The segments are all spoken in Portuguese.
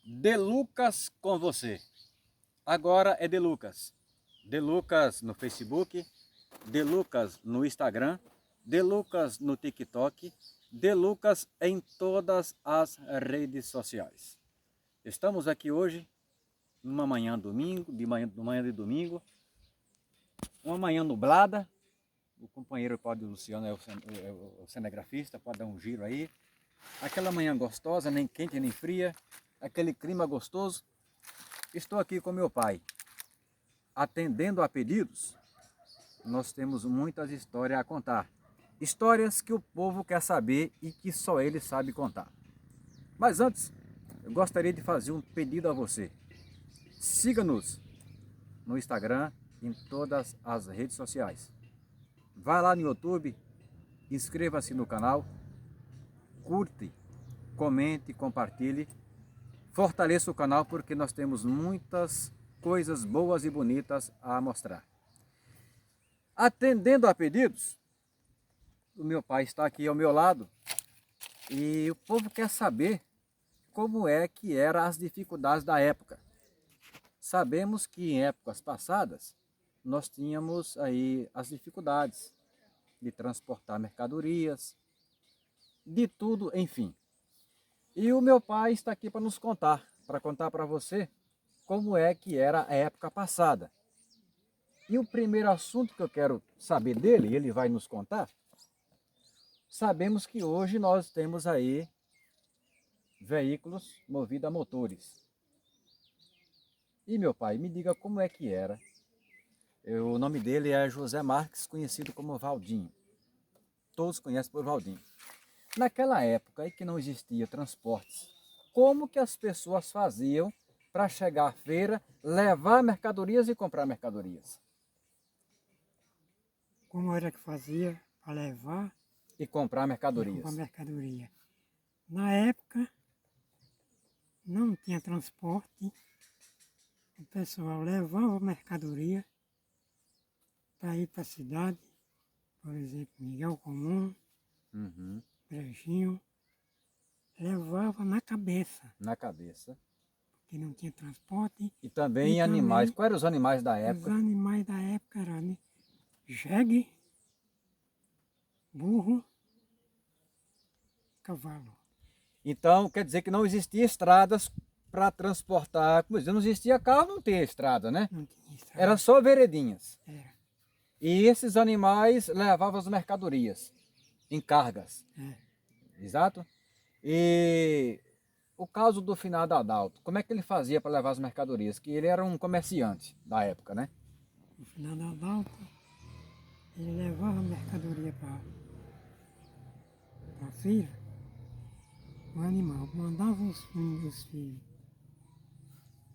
De Lucas com você. Agora é De Lucas. De Lucas no Facebook, De Lucas no Instagram, De Lucas no TikTok, De Lucas em todas as redes sociais. Estamos aqui hoje, numa manhã domingo, manhã de domingo, uma manhã nublada. O companheiro pode, o Luciano é o cinegrafista, pode dar um giro aí. Aquela manhã gostosa, nem quente nem fria, aquele clima gostoso. Estou aqui com meu pai, atendendo a pedidos. Nós temos muitas histórias a contar. Histórias que o povo quer saber e que só ele sabe contar. Mas antes, eu gostaria de fazer um pedido a você. Siga-nos no Instagram, em todas as redes sociais. Vá lá no YouTube, inscreva-se no canal, curte, comente, compartilhe. Fortaleça o canal porque nós temos muitas coisas boas e bonitas a mostrar. Atendendo a pedidos, o meu pai está aqui ao meu lado e o povo quer saber como é que eram as dificuldades da época. Sabemos que em épocas passadas nós tínhamos aí as dificuldades de transportar mercadorias, de tudo, enfim. E o meu pai está aqui para nos contar, para você como é que era a época passada. E o primeiro assunto que eu quero saber dele, ele vai nos contar. Sabemos que hoje nós temos aí veículos movidos a motores. E meu pai, me diga como é que era. O nome dele é José Marques, conhecido como Valdinho. Todos conhecem por Valdinho. Naquela época em que não existia transportes, como que as pessoas faziam para chegar à feira, levar mercadorias e comprar mercadorias? Como era que fazia para levar E comprar e comprar mercadorias. mercadoria. Na época não tinha transporte, o pessoal levava mercadoria para ir para a cidade, por exemplo, Miguel Comum, Uhum. Brejinho, levava na cabeça, Na cabeça. porque não tinha transporte. E E também animais. também Quais eram os animais da os época? animais da época eram né, jegue, burro, cavalo. Então, quer dizer que não existia estradas para transportar. Como dizer, não existia carro, não tinha estrada, né? Não tinha estrada. Era só veredinhas. Era. E esses animais levavam as mercadorias em cargas. É. Exato? E o caso do finado Adalto, como é que ele fazia para levar as mercadorias? Que ele era um comerciante da época, né? No final da volta, ele levava a mercadoria para a feira, o animal, mandava os filhos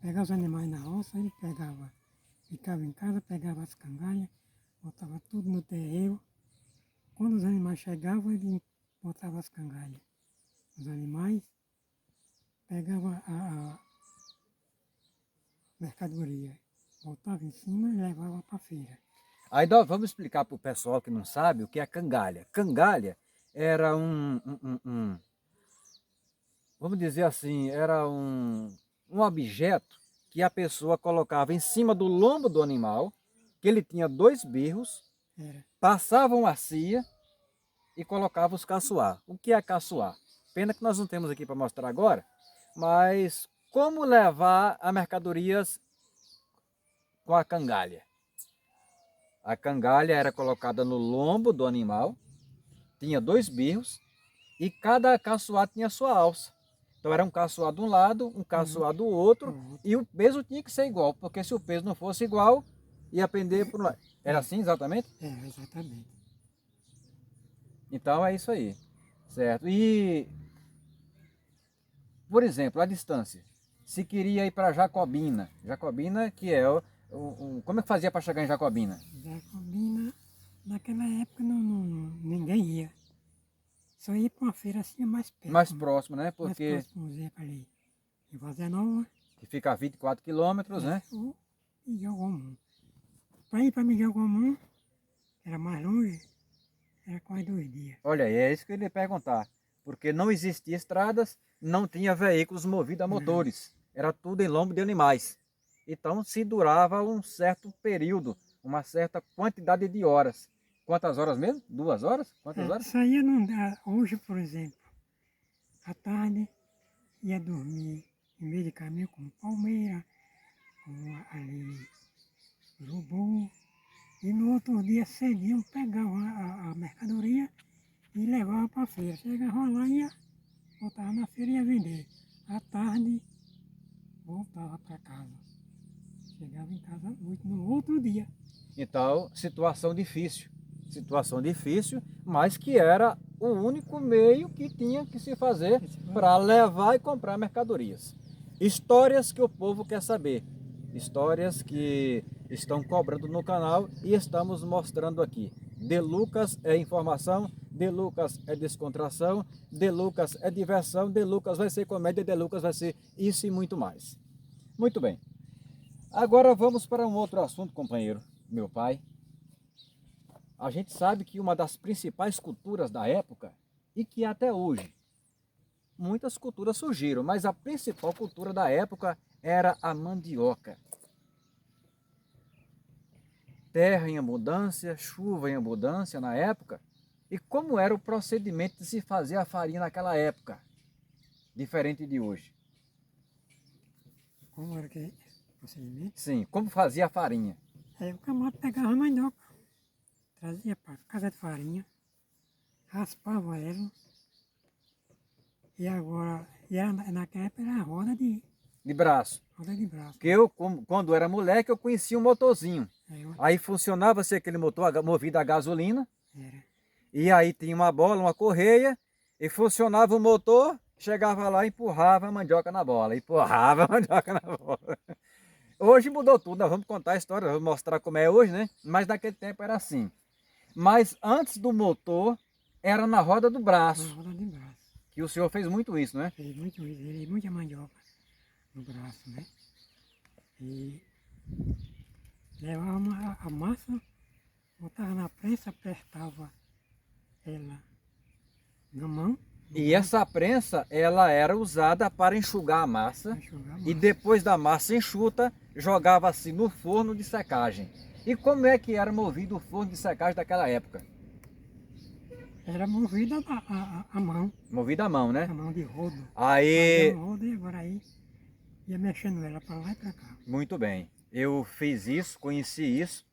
pegar os animais na roça, ele pegava, ficava em casa, pegava as cangalhas, botava tudo no terreiro. Quando os animais chegavam, ele botava as cangalhas. Os animais pegava a mercadoria, botava em cima e levava para a feira. Aí nós vamos explicar para o pessoal que não sabe o que é cangalha. Cangalha era vamos dizer assim, era um objeto que a pessoa colocava em cima do lombo do animal, que ele tinha dois birros, Era. passava uma cia e colocava os caçoar. O que é caçoar? Pena que nós não temos aqui para mostrar agora, mas como levar a mercadorias com a cangalha? A cangalha era colocada no lombo do animal, tinha dois birros e cada caçoar tinha sua alça. Então era um caçoar de um lado, um caçoar do outro e o peso tinha que ser igual, porque se o peso não fosse igual, ia pender por um lado. Era assim exatamente? Era, exatamente. Então é isso aí, certo? E, por exemplo, a distância. Se queria ir para Jacobina, Jacobina que é como é que fazia para chegar em Jacobina? Jacobina, naquela época ninguém ia. Só ia para uma feira assim mais perto. Mais próximo, né? Mais Porque próximo, Zé, ali. Em Vazia Nova, que fica a 24 quilômetros, né? o Miguel Comum. Para ir para Miguel Comum, era mais longe, era quase 2 dias. Olha aí, é isso que eu ia perguntar. Porque não existia estradas, não tinha veículos movidos a motores. Era tudo em lombo de animais. Então se durava um certo período, uma certa quantidade de horas. Quantas horas mesmo? 2 horas? Quantas horas? Saía não dá. Hoje, por exemplo, à tarde ia dormir em meio de caminho como Palmeira, como ali Urubu. E no outro dia cedinho pegava a mercadoria e levava para a feira. Chegava lá e ia, voltava na feira e ia vender. À tarde voltava para casa. Chegava em casa à noite, no outro dia. Então, situação difícil. Situação difícil, mas que era o único meio que tinha que se fazer para levar e comprar mercadorias. Histórias que o povo quer saber. Histórias que estão cobrando no canal e estamos mostrando aqui. De Lucas é informação, De Lucas é descontração, De Lucas é diversão, De Lucas vai ser comédia, De Lucas vai ser isso e muito mais. Muito bem. Agora vamos para um outro assunto, companheiro, meu pai. A gente sabe que uma das principais culturas da época, e que até hoje, muitas culturas surgiram, mas a principal cultura da época era a mandioca. Terra em abundância, chuva em abundância na época. E como era o procedimento de se fazer a farinha naquela época, diferente de hoje? Como era que é o procedimento? Sim, como fazia a farinha? Aí o camarada pegava a mandioca, trazia para casa de farinha, raspava ela, e agora, naquela época era a De braço. roda de braço. Porque eu, quando era moleque, eu conhecia um motorzinho. Aí funcionava-se aquele motor movido a gasolina. Era. E aí tinha uma bola, uma correia, e funcionava o motor, chegava lá e empurrava a mandioca na bola. Empurrava a mandioca na bola. Hoje mudou tudo, nós vamos contar a história, vamos mostrar como é hoje, né? Mas naquele tempo era assim. Mas antes do motor, era na roda do Na braço. roda de braço. Que o senhor fez muito isso, né? Fez muito isso, ele muita mandioca no braço, né? E levava a massa, botava na prensa, apertava ela na mão. E essa prensa, ela era usada para enxugar a massa. Enxugar a E massa. depois da massa enxuta, jogava-se no forno de secagem. E como é que era movido o forno de secagem daquela época? Era movida a mão, Movido à mão, né? a mão de rodo. Aí, Fazia um rodo e agora aí ia mexendo ela para lá e para cá. muito bem. Eu fiz isso, conheci isso.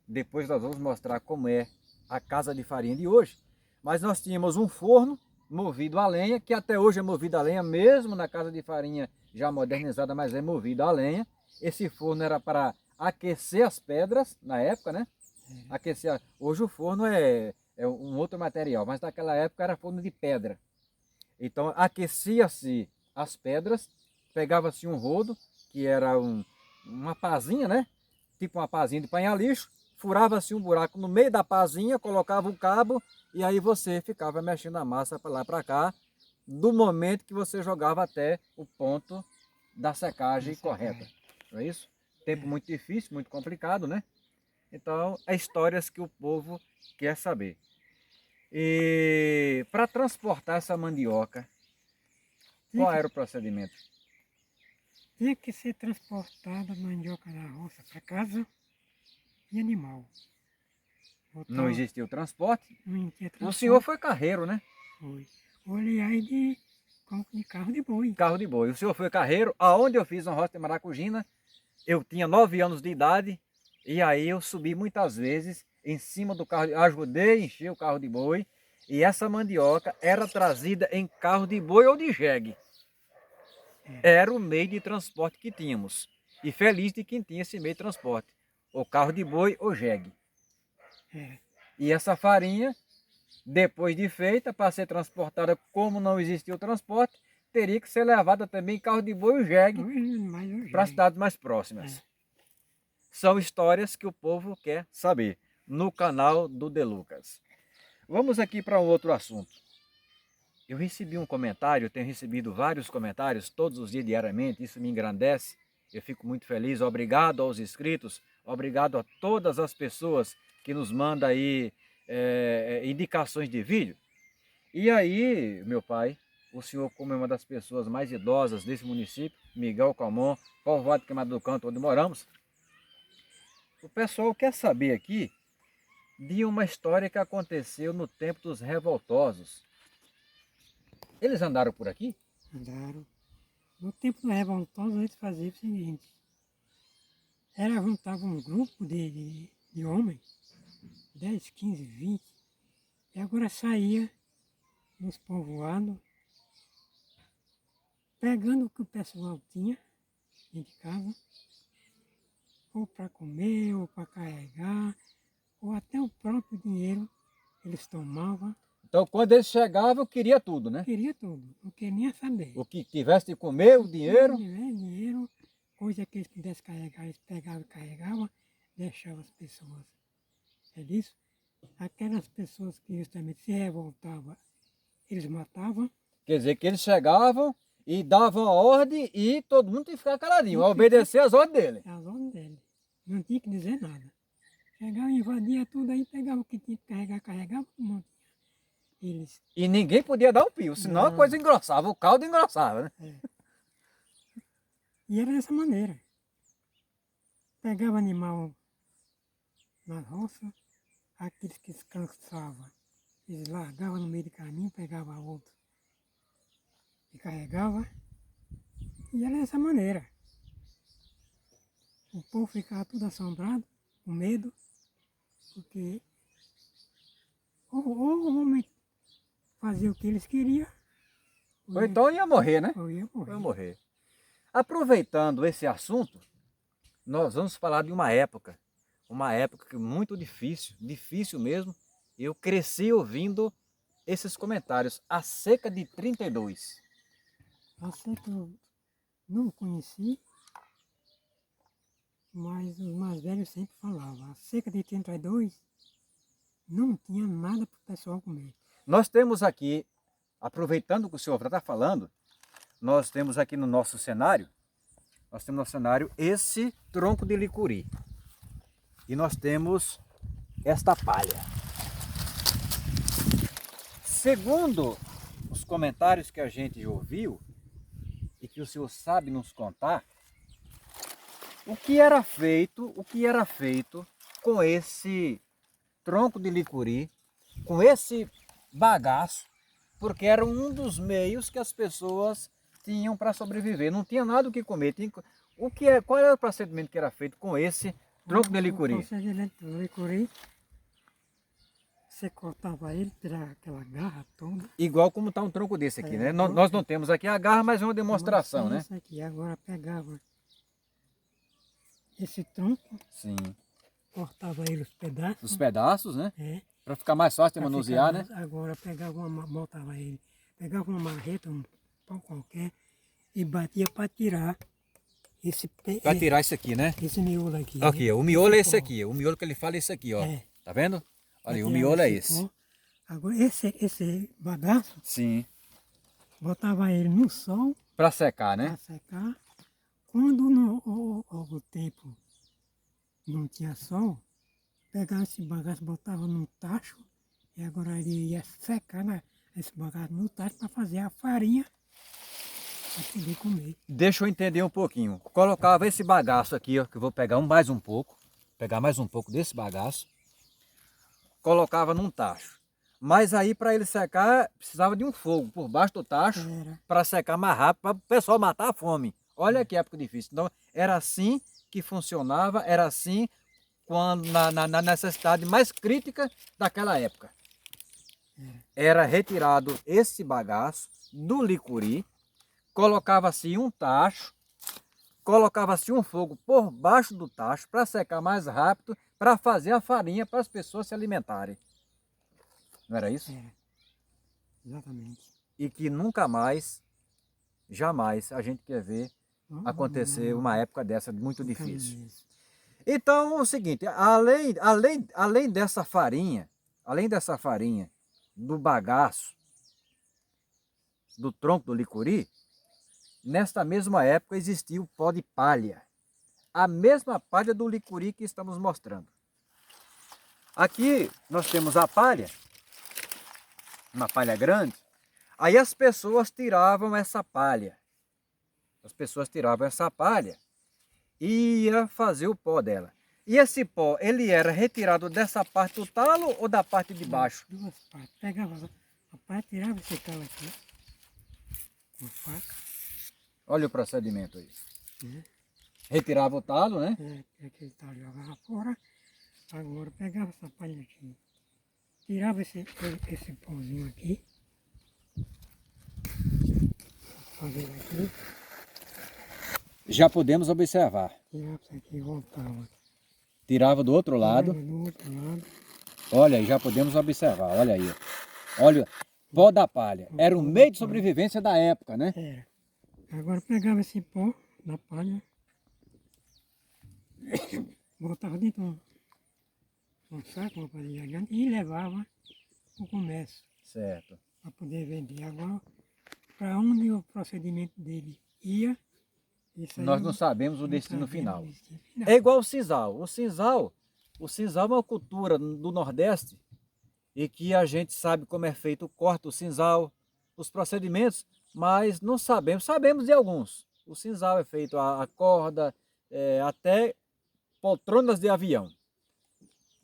Depois nós vamos mostrar como é a casa de farinha de hoje. Mas nós tínhamos um forno movido a lenha, que até hoje é movido a lenha, mesmo na casa de farinha já modernizada, mas é movido a lenha. Esse forno era para aquecer as pedras, na época, né? Aquecer. Hoje o forno é um outro material, mas naquela época era forno de pedra. Então aquecia-se as pedras, pegava-se um rodo, que era uma pazinha, né? Tipo uma pazinha de apanhar lixo, furava-se um buraco no meio da pazinha, colocava o cabo e aí você ficava mexendo a massa para lá e para cá, do momento que você jogava até o ponto da secagem correta. Não é isso? Tempo muito difícil, muito complicado, né? Então, é histórias que o povo quer saber. E para transportar essa mandioca, qual era o procedimento? Tinha que ser transportada a mandioca da roça para casa e animal. Não existia o transporte? Não tinha transporte. O senhor foi carreiro, né? Foi. Olhei aí de carro de boi. Carro de boi. O senhor foi carreiro. Aonde eu fiz uma roça de maracujina, eu tinha 9 anos de idade e aí eu subi muitas vezes em cima do carro, ajudei a encher o carro de boi e essa mandioca era trazida em carro de boi ou de jegue. Era o meio de transporte que tínhamos. E feliz de quem tinha esse meio de transporte. O carro de boi ou jegue. E essa farinha, depois de feita, para ser transportada, como não existia o transporte, teria que ser levada também em carro de boi ou jegue para as cidades mais próximas. São histórias que o povo quer saber no canal do De Lucas. Vamos aqui para um outro assunto. Eu recebi um comentário, eu tenho recebido vários comentários todos os dias diariamente, isso me engrandece, eu fico muito feliz. Obrigado aos inscritos, obrigado a todas as pessoas que nos mandam aí indicações de vídeo. E aí, meu pai, o senhor, como é uma das pessoas mais idosas desse município, Miguel Calmon, povoado de Queimada do Canto, onde moramos, o pessoal quer saber aqui de uma história que aconteceu no tempo dos revoltosos. Eles andaram por aqui? Andaram. No tempo do revoltoso, eles faziam o seguinte. Juntava um grupo de homens, 10, 15, 20, e agora saía nos povoados, pegando o que o pessoal tinha dentro de casa, ou para comer, ou para carregar, ou até o próprio dinheiro eles tomavam. Então, quando eles chegavam, queria tudo, né? Queria tudo, não queria saber. O que tivesse de comer, o dinheiro. Dinheiro, coisa que eles pudessem carregar, eles pegavam e carregavam, deixavam as pessoas. É disso? Aquelas pessoas que justamente se revoltavam, eles matavam. Quer dizer, que eles chegavam e davam a ordem e todo mundo tinha que ficar caladinho, a obedecer as ordens dele. As ordens dele. Não tinha que dizer nada. Chegava, invadia tudo aí, pegava o que tinha que carregar, carregava, não tinha. Eles. E ninguém podia dar um pio, senão a coisa engrossava, o caldo engrossava, né? É. E era dessa maneira. Pegava animal na roça, aqueles que se cansavam, eles largavam no meio do caminho, pegava outro e carregava. E era dessa maneira. O povo ficava tudo assombrado, com medo, porque ou o homem fazia o que eles queriam, Ou então ia morrer, né? ou ia morrer. Ia morrer. Aproveitando esse assunto, nós vamos falar de uma época que muito difícil, difícil mesmo. Eu cresci ouvindo esses comentários, a seca de 32. A seca eu não conheci, mas os mais velhos sempre falavam. A seca de 32 não tinha nada para o pessoal comer. Nós temos aqui, aproveitando que o senhor está falando, nós temos aqui no nosso cenário, esse tronco de licuri. E nós temos esta palha. Segundo os comentários que a gente ouviu, e que o senhor sabe nos contar, o que era feito com esse tronco de licuri, com esse bagaço, porque era um dos meios que as pessoas tinham para sobreviver. Não tinha nada o que comer. Qual era o procedimento que era feito com esse tronco de licuri? O procedimento do licuri, você cortava ele, tirava aquela garra toda. Igual como está um tronco desse aqui, né? Nós não temos aqui a garra, mas é uma demonstração, né? Isso aqui. Agora pegava esse tronco, Sim. cortava ele os pedaços. Os pedaços, né? É. Para ficar mais fácil de Pra manusear, né? Agora botava ele, pegava uma marreta, um pau qualquer, e batia para tirar esse Para tirar isso aqui, né? esse miolo aqui. Aqui, né? o miolo é esse pó. aqui. O miolo que ele fala é esse aqui, ó. É. Tá vendo? Olha aí, o Pra miolo tirar é esse. pó. Agora esse bagaço, Sim. botava ele no sol Para secar, para né? secar. Quando o tempo não tinha sol, pegava esse bagaço, botava num tacho, e agora ele ia secar esse bagaço no tacho para fazer a farinha para poder comer. Deixa eu entender um pouquinho. Colocava esse bagaço aqui, ó, que eu vou pegar mais um pouco. Pegar mais um pouco desse bagaço. Colocava num tacho. Mas aí para ele secar, precisava de um fogo por baixo do tacho para secar mais rápido, para o pessoal matar a fome. Olha que época difícil. Então era assim que funcionava, era assim quando, na necessidade mais crítica daquela época. Era retirado esse bagaço do licuri, colocava-se um tacho, colocava-se um fogo por baixo do tacho para secar mais rápido, para fazer a farinha para as pessoas se alimentarem. Não era isso? Era. Exatamente. E que nunca mais, jamais, a gente quer ver acontecer uma época dessa muito difícil. Então, é o seguinte, além dessa farinha, do bagaço, do tronco do licuri, nesta mesma época existia o pó de palha. A mesma palha do licuri que estamos mostrando. Aqui nós temos a palha, uma palha grande, Aí as pessoas tiravam essa palha. As pessoas tiravam essa palha e ia fazer o pó dela. E esse pó, ele era retirado dessa parte do talo ou da parte de baixo? Duas partes. Pegava a parte, tirava esse calo aqui, com a faca. Olha o procedimento aí. Né? Retirava o talo, né? Aquele talo jogava fora. Agora pegava essa palha aqui. Tirava esse pauzinho aqui. Fazer aqui. Já podemos observar. Tirava isso aqui e voltava. Tirava do outro lado. Tirava do outro lado. Olha aí, já podemos observar. Olha aí. Olha, pó da palha. Era um meio de sobrevivência da época, né? Era. Agora pegava esse pó da palha. Botava dentro de um saco, uma palha grande, e levava para o comércio. Certo. Para poder vender. Agora, para onde o procedimento dele ia, isso aí Nós não sabemos o não destino sabemos final. o destino final. É igual o sisal. O sisal é uma cultura do Nordeste e que a gente sabe como é feito o corte do sisal, os procedimentos, mas não sabemos. Sabemos de alguns. O sisal é feito a corda, até poltronas de avião.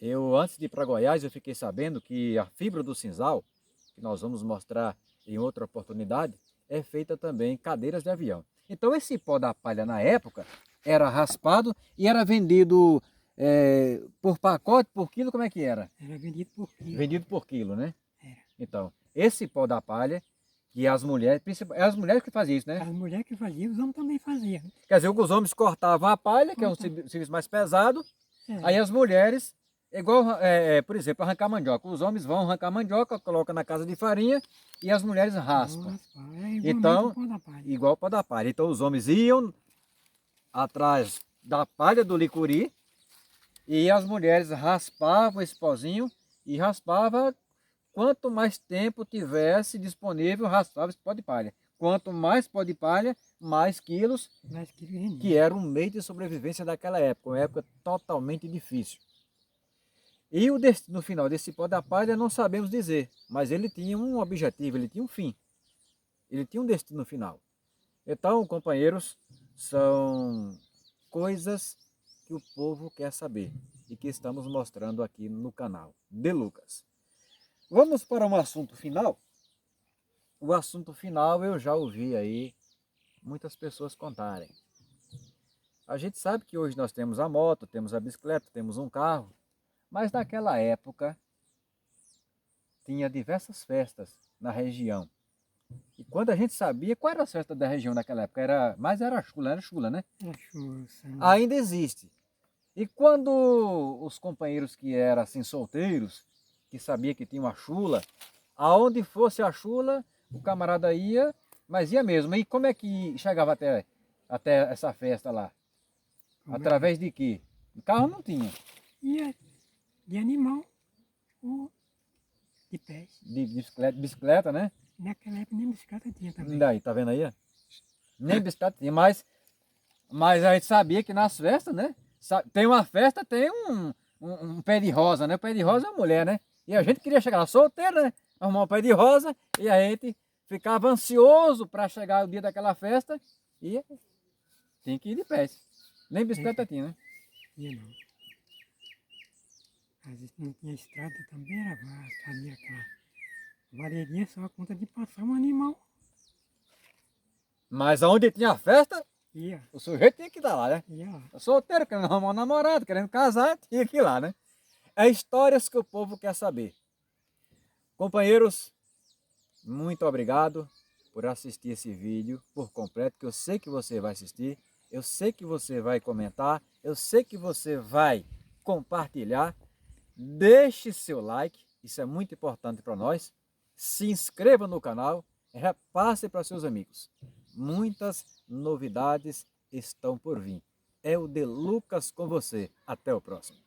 Eu, antes de ir para Goiás, eu fiquei sabendo que a fibra do sisal, que nós vamos mostrar em outra oportunidade, é feita também em cadeiras de avião. Então esse pó da palha na época era raspado e era vendido por pacote, por quilo, como é que era? Era vendido por quilo. Vendido por quilo, né? Era. Então, esse pó da palha, que as mulheres, é as mulheres que faziam isso, né? As mulheres que faziam, os homens também faziam. Quer dizer, os homens cortavam a palha, que é um serviço mais pesado, aí as mulheres, igual, por exemplo, arrancar mandioca. Os homens vão arrancar mandioca, colocam na casa de farinha e as mulheres raspam. Então, igual o pó da palha. Então os homens iam atrás da palha do licuri e as mulheres raspavam esse pozinho e raspava quanto mais tempo tivesse disponível, raspava esse pó de palha. Quanto mais pó de palha, mais quilos, que era um meio de sobrevivência daquela época, uma época totalmente difícil. E o destino final desse pó da palha não sabemos dizer, mas ele tinha um objetivo, ele tinha um fim. Ele tinha um destino final. Então, companheiros, são coisas que o povo quer saber e que estamos mostrando aqui no canal de Lucas. Vamos para um assunto final. O assunto final eu já ouvi aí muitas pessoas contarem. A gente sabe que hoje nós temos a moto, temos a bicicleta, temos um carro, mas naquela época tinha diversas festas na região. E quando a gente sabia, qual era a festa da região naquela época? Era chula, né? Era chula, ainda existe. E quando os companheiros que eram assim solteiros, que sabia que tinha uma chula, aonde fosse a chula, o camarada ia, mas ia mesmo. E como é que chegava até essa festa lá? Através de quê? O carro não tinha. Ia de animal ou de pés. De bicicleta, né? Naquela época nem bicicleta tinha também. Daí, tá vendo aí? Nem bicicleta tinha, mas a gente sabia que nas festas, né? Tem uma festa, tem um pé de rosa, né? O pé de rosa é uma mulher, né? E a gente queria chegar lá solteiro, né? Arrumar um pé de rosa e a gente ficava ansioso para chegar o dia daquela festa e tinha que ir de pés. Nem bicicleta tinha, né? Tinha não. Às vezes não tinha estrada também, era vaga, aquela varedinha só a conta de passar um animal. Mas aonde tinha festa, Ia. o sujeito tinha que estar lá, né? Ia lá. Solteiro, querendo arrumar um namorado, querendo casar, tinha que ir lá, né? É histórias que o povo quer saber. Companheiros, muito obrigado por assistir esse vídeo por completo, que eu sei que você vai assistir, eu sei que você vai comentar, eu sei que você vai compartilhar. Deixe seu like, isso é muito importante para nós. Se inscreva no canal, repasse para seus amigos. Muitas novidades estão por vir. É o de Lucas com você. Até o próximo.